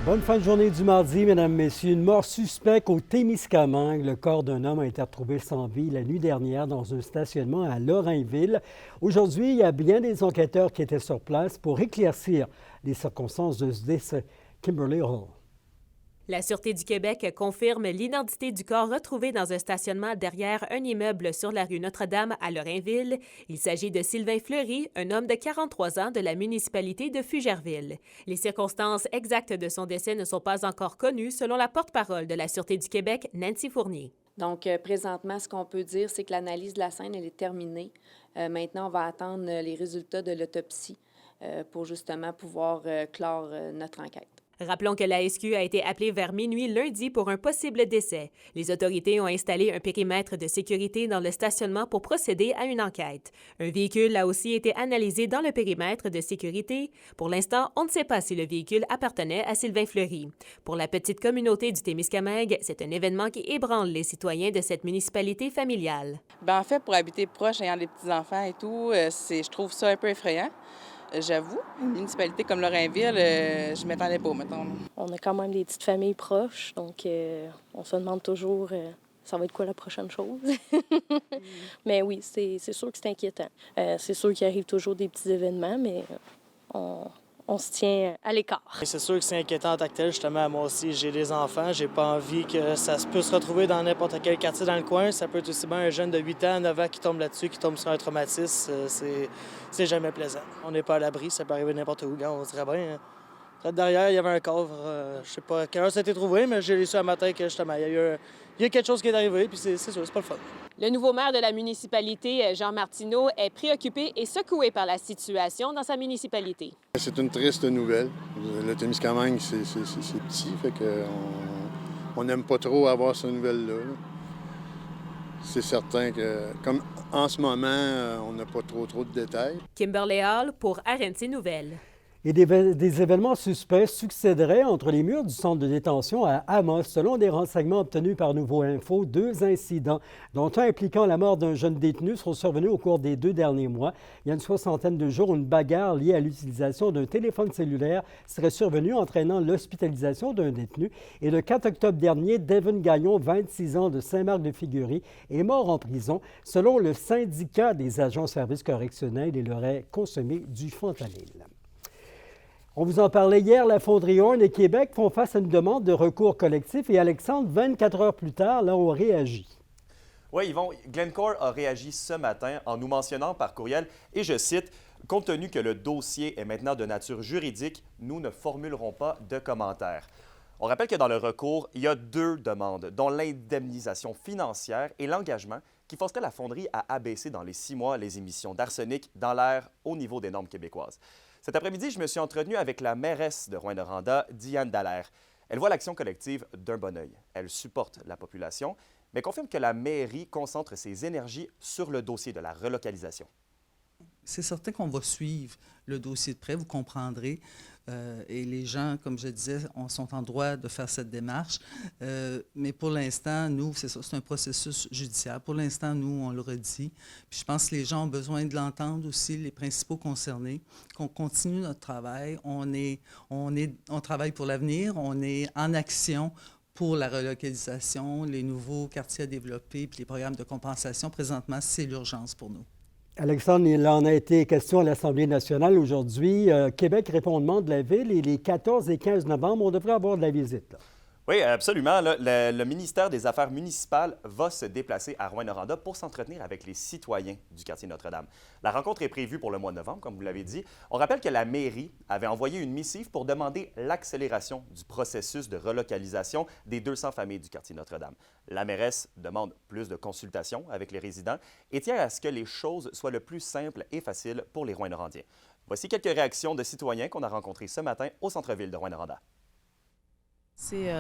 Bonne fin de journée du mardi, mesdames, messieurs. Une mort suspecte au Témiscamingue. Le corps d'un homme a été retrouvé sans vie la nuit dernière dans un stationnement à Lorrainville. Aujourd'hui, il y a bien des enquêteurs qui étaient sur place pour éclaircir les circonstances de ce décès. Kimberly Hall. La Sûreté du Québec confirme l'identité du corps retrouvé dans un stationnement derrière un immeuble sur la rue Notre-Dame à Lorrainville. Il s'agit de Sylvain Fleury, un homme de 43 ans de la municipalité de Fugerville. Les circonstances exactes de son décès ne sont pas encore connues, selon la porte-parole de la Sûreté du Québec, Nancy Fournier. Donc, présentement, ce qu'on peut dire, c'est que l'analyse de la scène, elle est terminée. Maintenant, on va attendre les résultats de l'autopsie pour justement pouvoir clore notre enquête. Rappelons que la SQ a été appelée vers minuit lundi pour un possible décès. Les autorités ont installé un périmètre de sécurité dans le stationnement pour procéder à une enquête. Un véhicule a aussi été analysé dans le périmètre de sécurité. Pour l'instant, on ne sait pas si le véhicule appartenait à Sylvain Fleury. Pour la petite communauté du Témiscamingue, c'est un événement qui ébranle les citoyens de cette municipalité familiale. Bien, en fait, pour habiter proche, ayant des petits-enfants et tout, je trouve ça un peu effrayant. J'avoue, une municipalité comme Lorrainville, je ne m'attendais pas, mettons. On a quand même des petites familles proches, donc on se demande toujours ça va être quoi la prochaine chose. Mais oui, c'est sûr que c'est inquiétant. C'est sûr qu'il arrive toujours des petits événements, mais on se tient à l'écart. C'est sûr que c'est inquiétant en tant que tel. Justement, moi aussi, j'ai des enfants. J'ai pas envie que ça se puisse retrouver dans n'importe quel quartier dans le coin. Ça peut être aussi bien un jeune de 8 ans, 9 ans qui tombe là-dessus, qui tombe sur un traumatisme. C'est jamais plaisant. On n'est pas à l'abri, ça peut arriver n'importe où. On dirait bien. Derrière, il y avait un coffre. Je sais pas à quelle heure ça a été trouvé, mais j'ai lu ça un matin que justement, il y a quelque chose qui est arrivé, puis c'est sûr, c'est pas le fun. Le nouveau maire de la municipalité, Jean Martineau, est préoccupé et secoué par la situation dans sa municipalité. C'est une triste nouvelle. Le Témiscamingue, c'est petit, fait qu'on n'aime pas trop avoir cette nouvelle-là. C'est certain que, comme en ce moment, on n'a pas trop de détails. Kimberly Hall pour RNC Nouvelles. Et des événements suspects succéderaient entre les murs du centre de détention à Amos. Selon des renseignements obtenus par Nouveau Info, 2 incidents, dont un impliquant la mort d'un jeune détenu, sont survenus au cours des 2 derniers mois. Il y a une soixantaine de jours, une bagarre liée à l'utilisation d'un téléphone cellulaire serait survenue, entraînant l'hospitalisation d'un détenu. Et le 4 octobre dernier, Devon Gagnon, 26 ans, de Saint-Marc-de-Figuerie, est mort en prison. Selon le syndicat des agents de services correctionnels, il aurait consommé du fentanyl. On vous en parlait hier, la Fonderie Horn et Québec font face à une demande de recours collectif et Alexandre, 24 heures plus tard, là, on réagit. Oui, Yvon, Glencore a réagi ce matin en nous mentionnant par courriel, et je cite, « Compte tenu que le dossier est maintenant de nature juridique, nous ne formulerons pas de commentaires. » On rappelle que dans le recours, il y a 2 demandes, dont l'indemnisation financière et l'engagement qui forcerait la fonderie à abaisser dans les 6 mois les émissions d'arsenic dans l'air au niveau des normes québécoises. Cet après-midi, je me suis entretenu avec la mairesse de Rouyn-Noranda, Diane Dallaire. Elle voit l'action collective d'un bon œil. Elle supporte la population, mais confirme que la mairie concentre ses énergies sur le dossier de la relocalisation. C'est certain qu'on va suivre le dossier de près, vous comprendrez. Et les gens, comme je disais, sont en droit de faire cette démarche. Mais pour l'instant, nous, c'est ça, c'est un processus judiciaire. Pour l'instant, nous, on le redit. Puis je pense que les gens ont besoin de l'entendre aussi, les principaux concernés, qu'on continue notre travail. On travaille pour l'avenir, on est en action pour la relocalisation, les nouveaux quartiers à développer, puis les programmes de compensation. Présentement, c'est l'urgence pour nous. Alexandre, il en a été question à l'Assemblée nationale aujourd'hui. Québec répond aux demandes de la Ville et les 14 et 15 novembre, on devrait avoir de la visite. Là. Oui, absolument. Là, le ministère des Affaires municipales va se déplacer à Rouyn-Noranda pour s'entretenir avec les citoyens du quartier Notre-Dame. La rencontre est prévue pour le mois de novembre, comme vous l'avez dit. On rappelle que la mairie avait envoyé une missive pour demander l'accélération du processus de relocalisation des 200 familles du quartier Notre-Dame. La mairesse demande plus de consultations avec les résidents et tient à ce que les choses soient le plus simples et faciles pour les Rouyn-Norandiens. Voici quelques réactions de citoyens qu'on a rencontrés ce matin au centre-ville de Rouyn-Noranda. C'est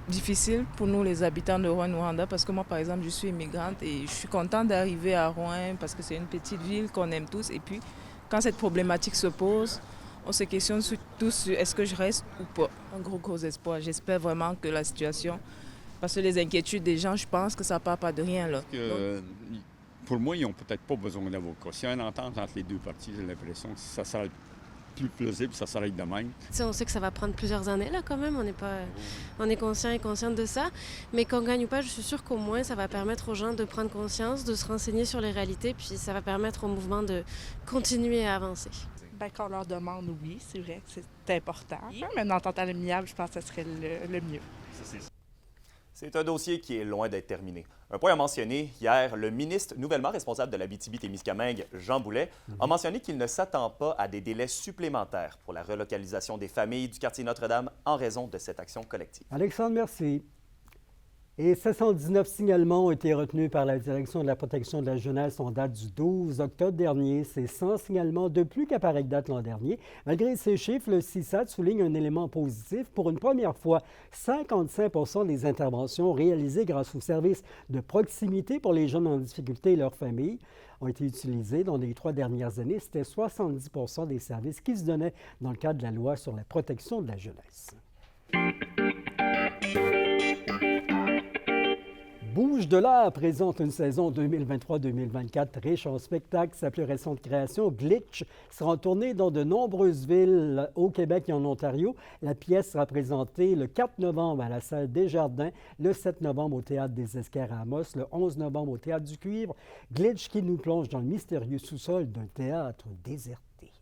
difficile pour nous, les habitants de Rouyn-Noranda, parce que moi, par exemple, je suis immigrante et je suis contente d'arriver à Rouyn parce que c'est une petite ville qu'on aime tous. Et puis, quand cette problématique se pose, on se questionne tous sur est-ce que je reste ou pas. Un gros espoir. J'espère vraiment que la situation, parce que les inquiétudes des gens, je pense que ça ne part pas de rien, là. Pour moi, ils n'ont peut-être pas besoin d'avocats. S'il y a une entente entre les 2 parties, j'ai l'impression que ça sera plus plausible, ça s'arrête de même. On sait que ça va prendre plusieurs années, là, quand même. On est conscient et consciente de ça. Mais qu'on gagne ou pas, je suis sûre qu'au moins, ça va permettre aux gens de prendre conscience, de se renseigner sur les réalités, puis ça va permettre au mouvement de continuer à avancer. Bien, qu'on leur demande, oui, c'est vrai que c'est important. Mais une entente amiable, je pense que ce serait le mieux. C'est un dossier qui est loin d'être terminé. Un point à mentionner, hier, le ministre nouvellement responsable de l'Abitibi-Témiscamingue, Jean Boulet, a mentionné qu'il ne s'attend pas à des délais supplémentaires pour la relocalisation des familles du quartier Notre-Dame en raison de cette action collective. Alexandre, merci. Et 719 signalements ont été retenus par la Direction de la protection de la jeunesse en date du 12 octobre dernier. C'est 100 signalements de plus qu'à pareille date l'an dernier. Malgré ces chiffres, le CISAD souligne un élément positif. Pour une première fois, 55 des interventions réalisées grâce aux services de proximité pour les jeunes en difficulté et leurs familles ont été utilisées. Dans les 3 dernières années, c'était 70 des services qui se donnaient dans le cadre de la loi sur la protection de la jeunesse. Bouge de l'art présente une saison 2023-2024 riche en spectacles. Sa plus récente création, Glitch, sera tournée dans de nombreuses villes au Québec et en Ontario. La pièce sera présentée le 4 novembre à la salle Desjardins, le 7 novembre au Théâtre des Esquerres à Amos, le 11 novembre au Théâtre du Cuivre. Glitch qui nous plonge dans le mystérieux sous-sol d'un théâtre déserté.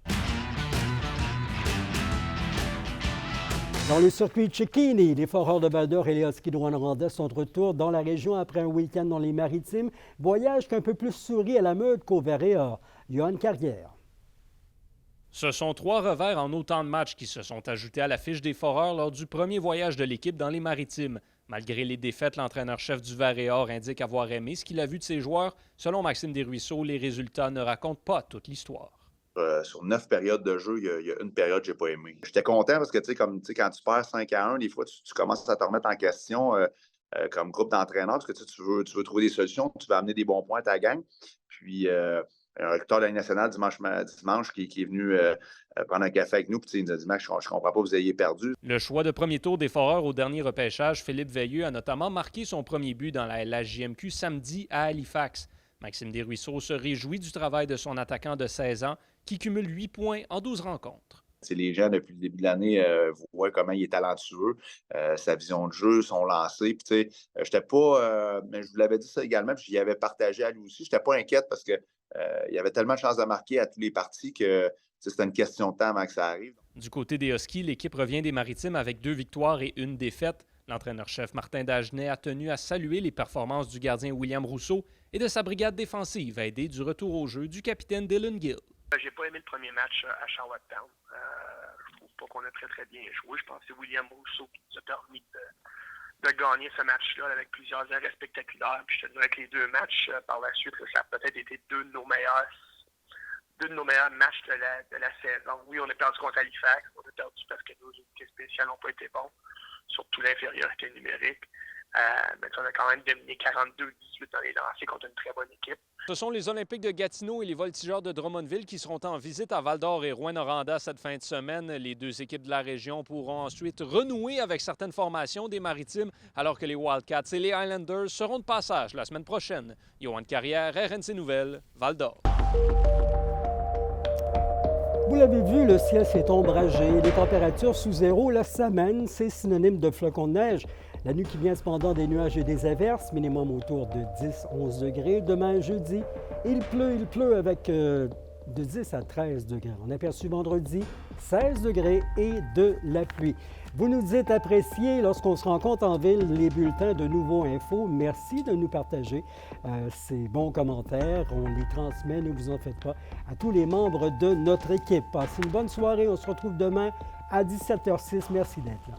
Dans le circuit Cecchini, les Foreurs de Val-d'Or et les Huskies de Rouyn-Noranda sont de retour dans la région après un week-end dans les Maritimes. Voyage qu'un peu plus sourit à la meute qu'au Vert-et-Or. Johan Carrière. Ce sont 3 revers en autant de matchs qui se sont ajoutés à la fiche des Foreurs lors du premier voyage de l'équipe dans les Maritimes. Malgré les défaites, l'entraîneur-chef du Vert-et-Or indique avoir aimé ce qu'il a vu de ses joueurs. Selon Maxime Desruisseaux, les résultats ne racontent pas toute l'histoire. Sur 9 périodes de jeu, il y a une période que je n'ai pas aimée. J'étais content parce que, quand tu perds 5-1, des fois, tu commences à te remettre en question comme groupe d'entraîneurs parce que tu veux trouver des solutions, tu veux amener des bons points à ta gang. Puis, un recruteur de la Ligue nationale dimanche qui est venu prendre un café avec nous, puis il nous a dit « Max, je ne comprends pas, vous ayez perdu. » Le choix de premier tour des Foreurs au dernier repêchage, Philippe Veilleux, a notamment marqué son premier but dans la LHJMQ samedi à Halifax. Maxime Desruisseaux se réjouit du travail de son attaquant de 16 ans qui cumule 8 points en 12 rencontres. Les gens, depuis le début de l'année, voient comment il est talentueux, sa vision de jeu, son lancer. Puis, j'étais pas, mais je vous l'avais dit ça également, puis j'y avais partagé à lui aussi. Je n'étais pas inquiète parce qu'il y avait tellement de chances de marquer à tous les parties que c'était une question de temps avant que ça arrive. Du côté des Huskies, l'équipe revient des Maritimes avec 2 victoires et 1 défaite. L'entraîneur-chef Martin Dagenet a tenu à saluer les performances du gardien William Rousseau et de sa brigade défensive, aidée du retour au jeu du capitaine Dylan Gill. J'ai pas aimé le premier match à Charlottetown. Je trouve pas qu'on a très, très bien joué. Je pense que c'est William Rousseau qui nous a permis de gagner ce match-là avec plusieurs arrêts spectaculaires. Puis je te dirais que les 2 matchs par la suite, ça a peut-être été deux de nos meilleurs matchs de la saison. Oui, on a perdu contre Halifax. On a perdu parce que nos unités spéciales n'ont pas été bons, surtout l'infériorité numérique. Mais on a quand même dominé 42-18 dans les lancers contre une très bonne équipe. Ce sont les Olympiques de Gatineau et les Voltigeurs de Drummondville qui seront en visite à Val-d'Or et Rouyn-Noranda cette fin de semaine. Les 2 équipes de la région pourront ensuite renouer avec certaines formations des Maritimes, alors que les Wildcats et les Highlanders seront de passage la semaine prochaine. Johan Carrière, RNC Nouvelles, Val-d'Or. Vous l'avez vu, le ciel s'est ombragé. Les températures sous zéro la semaine, c'est synonyme de flocons de neige. La nuit qui vient cependant des nuages et des averses, minimum autour de 10-11 degrés. Demain, jeudi, il pleut avec de 10 à 13 degrés. On a aperçu vendredi 16 degrés et de la pluie. Vous nous dites apprécier lorsqu'on se rencontre en ville les bulletins de Nouveau Info. Merci de nous partager ces bons commentaires. On les transmet, ne vous en faites pas, à tous les membres de notre équipe. Passez une bonne soirée. On se retrouve demain à 17h06. Merci d'être là.